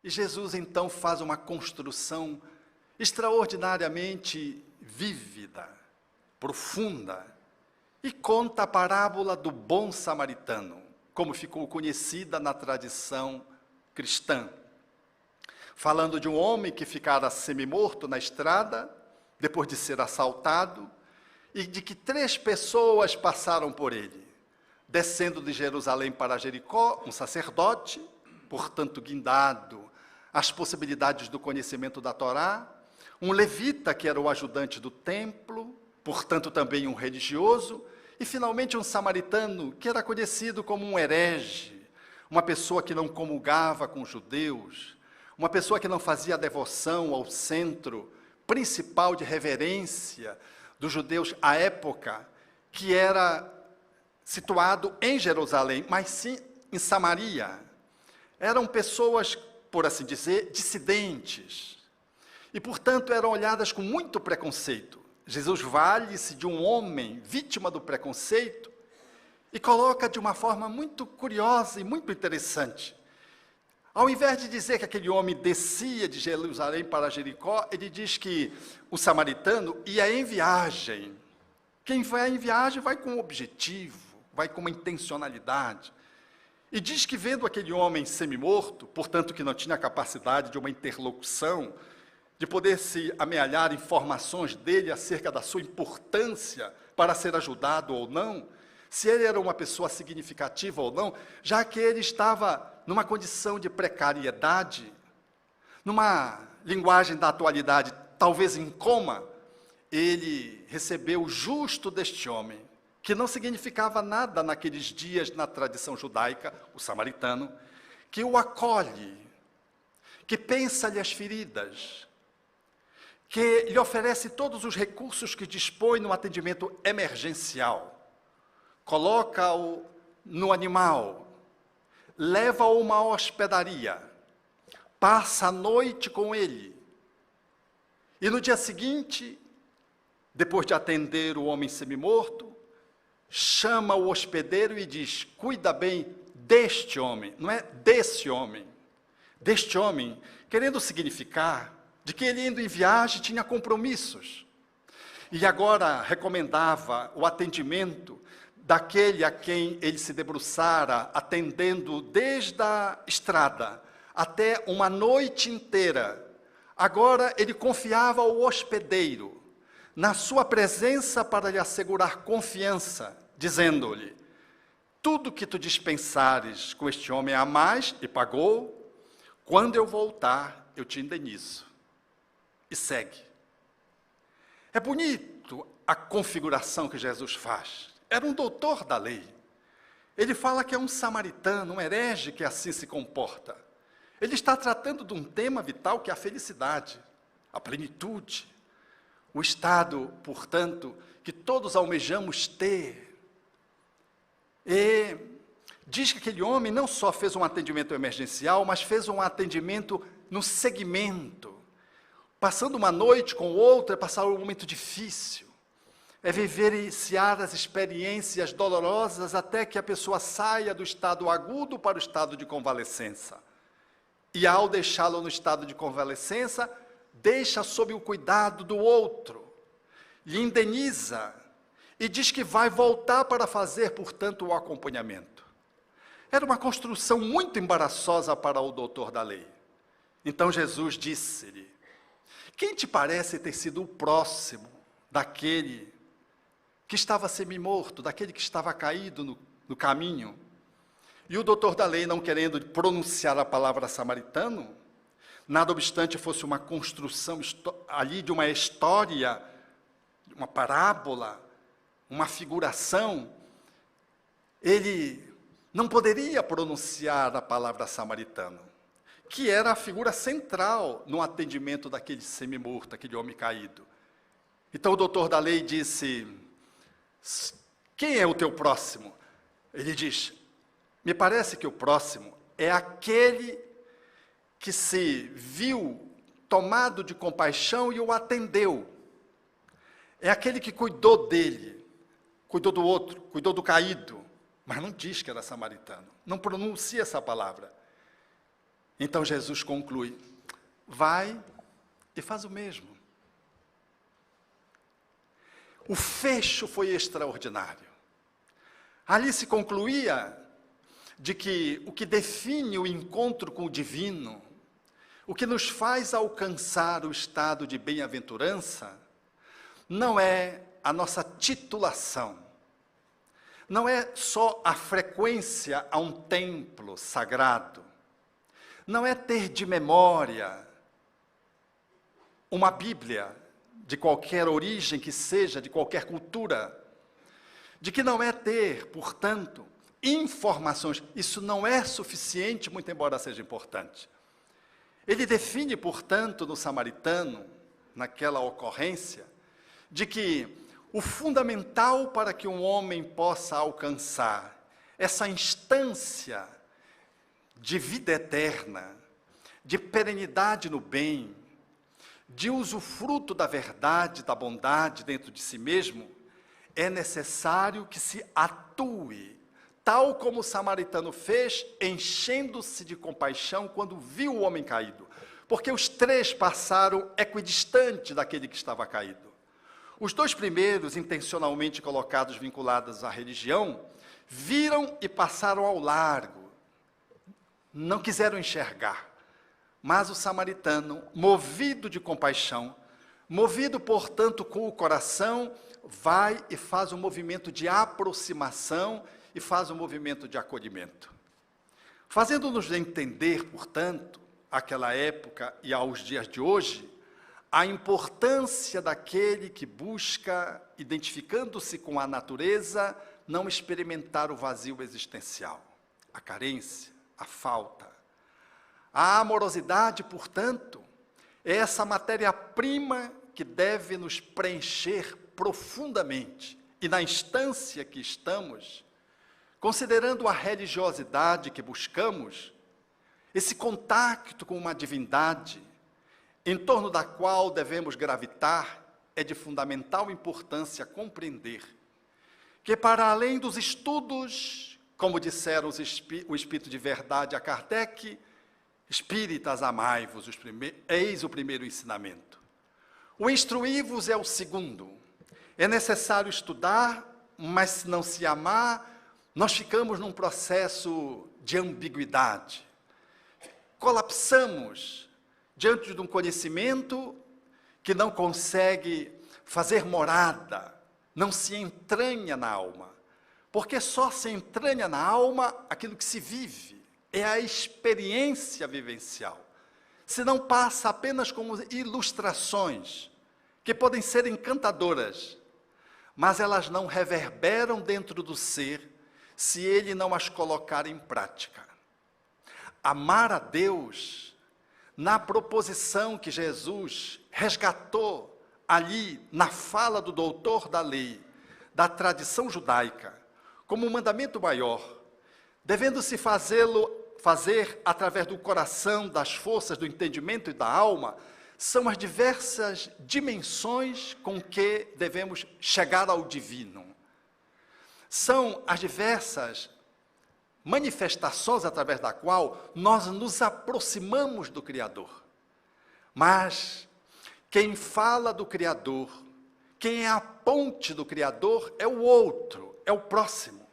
E Jesus então faz uma construção extraordinariamente vívida, profunda, e conta a parábola do bom samaritano, como ficou conhecida na tradição cristã. Falando de um homem que ficara semi-morto na estrada, depois de ser assaltado, e de que 3 pessoas passaram por ele. Descendo de Jerusalém para Jericó, um sacerdote, portanto guindado às possibilidades do conhecimento da Torá, um levita, que era o ajudante do templo, portanto também um religioso, e finalmente um samaritano, que era conhecido como um herege, uma pessoa que não comulgava com os judeus, uma pessoa que não fazia devoção ao centro principal de reverência dos judeus à época, que era situado em Jerusalém, mas sim em Samaria. Eram pessoas, por assim dizer, dissidentes, e portanto eram olhadas com muito preconceito. Jesus vale-se de um homem vítima do preconceito e coloca de uma forma muito curiosa e muito interessante. Ao invés de dizer que aquele homem descia de Jerusalém para Jericó, ele diz que o samaritano ia em viagem. Quem vai em viagem vai com um objetivo, vai com uma intencionalidade. E diz que vendo aquele homem semi-morto, portanto que não tinha capacidade de uma interlocução, de poder se amealhar informações dele acerca da sua importância para ser ajudado ou não, se ele era uma pessoa significativa ou não, já que ele estava numa condição de precariedade, numa linguagem da atualidade, talvez em coma, ele recebeu o justo deste homem, que não significava nada naqueles dias na tradição judaica, o samaritano, que o acolhe, que pensa-lhe as feridas, que lhe oferece todos os recursos que dispõe no atendimento emergencial, coloca-o no animal, leva-o a uma hospedaria, passa a noite com ele, e no dia seguinte, depois de atender o homem semi-morto, chama o hospedeiro e diz: cuida bem deste homem, não é desse homem, deste homem, querendo significar de que ele indo em viagem tinha compromissos, e agora recomendava o atendimento daquele a quem ele se debruçara, atendendo desde a estrada até uma noite inteira. Agora ele confiava ao hospedeiro, na sua presença, para lhe assegurar confiança, dizendo-lhe: tudo que tu dispensares com este homem a mais, e pagou, quando eu voltar, eu te indenizo. E segue. É bonito a configuração que Jesus faz. Era um doutor da lei. Ele fala que é um samaritano, um herege que assim se comporta. Ele está tratando de um tema vital que é a felicidade, a plenitude, o estado, portanto, que todos almejamos ter. E diz que aquele homem não só fez um atendimento emergencial, mas fez um atendimento no segmento. Passando uma noite com outra, é passar um momento difícil, é vivenciar as experiências dolorosas até que a pessoa saia do estado agudo para o estado de convalescença. E ao deixá-lo no estado de convalescença, deixa sob o cuidado do outro, lhe indeniza e diz que vai voltar para fazer, portanto, o acompanhamento. Era uma construção muito embaraçosa para o doutor da lei. Então Jesus disse-lhe: quem te parece ter sido o próximo daquele que estava semi-morto, daquele que estava caído no caminho? E o doutor da lei, não querendo pronunciar a palavra samaritano, nada obstante fosse uma construção ali de uma história, uma parábola, uma figuração, ele não poderia pronunciar a palavra samaritano, que era a figura central no atendimento daquele semi-morto, aquele homem caído. Então o doutor da lei disse: quem é o teu próximo? Ele diz: me parece que o próximo é aquele que se viu tomado de compaixão e o atendeu. É aquele que cuidou dele, cuidou do outro, cuidou do caído, mas não diz que era samaritano, não pronuncia essa palavra. Então Jesus conclui: vai e faz o mesmo. O fecho foi extraordinário. Ali se concluía de que o que define o encontro com o divino, o que nos faz alcançar o estado de bem-aventurança, não é a nossa titulação, não é só a frequência a um templo sagrado, não é ter de memória uma Bíblia de qualquer origem que seja, de qualquer cultura, de que não é ter, portanto, informações. Isso não é suficiente, muito embora seja importante. Ele define, portanto, no samaritano, naquela ocorrência, de que o fundamental para que um homem possa alcançar essa instância de vida eterna, de perenidade no bem, de usufruto da verdade, da bondade dentro de si mesmo, é necessário que se atue, tal como o samaritano fez, enchendo-se de compaixão quando viu o homem caído, porque os três passaram equidistante daquele que estava caído. Os dois primeiros, intencionalmente colocados vinculados à religião, viram e passaram ao largo, não quiseram enxergar. Mas o samaritano, movido de compaixão, movido, portanto, com o coração, vai e faz um movimento de aproximação e faz um movimento de acolhimento. Fazendo-nos entender, portanto, àquela época e aos dias de hoje, a importância daquele que busca, identificando-se com a natureza, não experimentar o vazio existencial, a carência, a falta. A amorosidade, portanto, é essa matéria-prima que deve nos preencher profundamente. E na instância que estamos, considerando a religiosidade que buscamos, esse contato com uma divindade, em torno da qual devemos gravitar, é de fundamental importância compreender que, para além dos estudos, como disseram o Espírito de Verdade a Kardec, espíritas, amai-vos, eis o primeiro ensinamento. O instruí-vos é o segundo. É necessário estudar, mas se não se amar, nós ficamos num processo de ambiguidade. Colapsamos diante de um conhecimento que não consegue fazer morada, não se entranha na alma, porque só se entranha na alma aquilo que se vive, é a experiência vivencial, se não passa apenas como ilustrações, que podem ser encantadoras, mas elas não reverberam dentro do ser, se ele não as colocar em prática. Amar a Deus, na proposição que Jesus resgatou ali, na fala do doutor da lei, da tradição judaica, como um mandamento maior, devendo-se fazer através do coração, das forças, do entendimento e da alma, são as diversas dimensões com que devemos chegar ao divino. São as diversas manifestações através da qual nós nos aproximamos do Criador. Mas quem fala do Criador, quem é a ponte do Criador é o outro, é o próximo.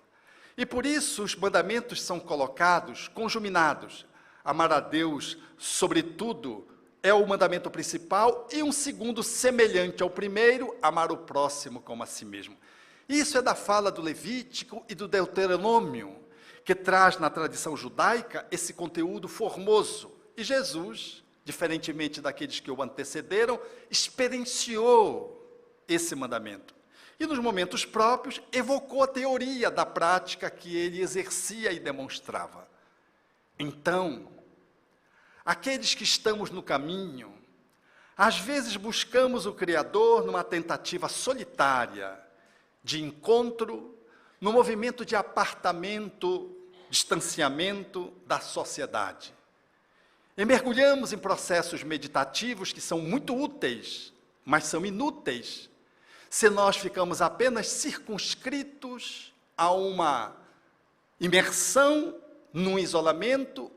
E por isso os mandamentos são colocados, conjuminados. Amar a Deus, sobretudo, é o mandamento principal, e um segundo semelhante ao primeiro, amar o próximo como a si mesmo. Isso é da fala do Levítico e do Deuteronômio, que traz na tradição judaica esse conteúdo formoso. E Jesus, diferentemente daqueles que o antecederam, experienciou esse mandamento. E nos momentos próprios, evocou a teoria da prática que ele exercia e demonstrava. Então, aqueles que estamos no caminho, às vezes buscamos o Criador numa tentativa solitária de encontro, no movimento de apartamento, distanciamento da sociedade. E mergulhamos em processos meditativos que são muito úteis, mas são inúteis, se nós ficamos apenas circunscritos a uma imersão num isolamento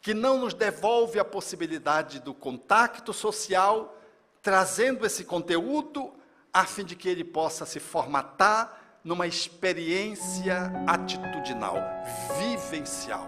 que não nos devolve a possibilidade do contato social, trazendo esse conteúdo a fim de que ele possa se formatar numa experiência atitudinal, vivencial.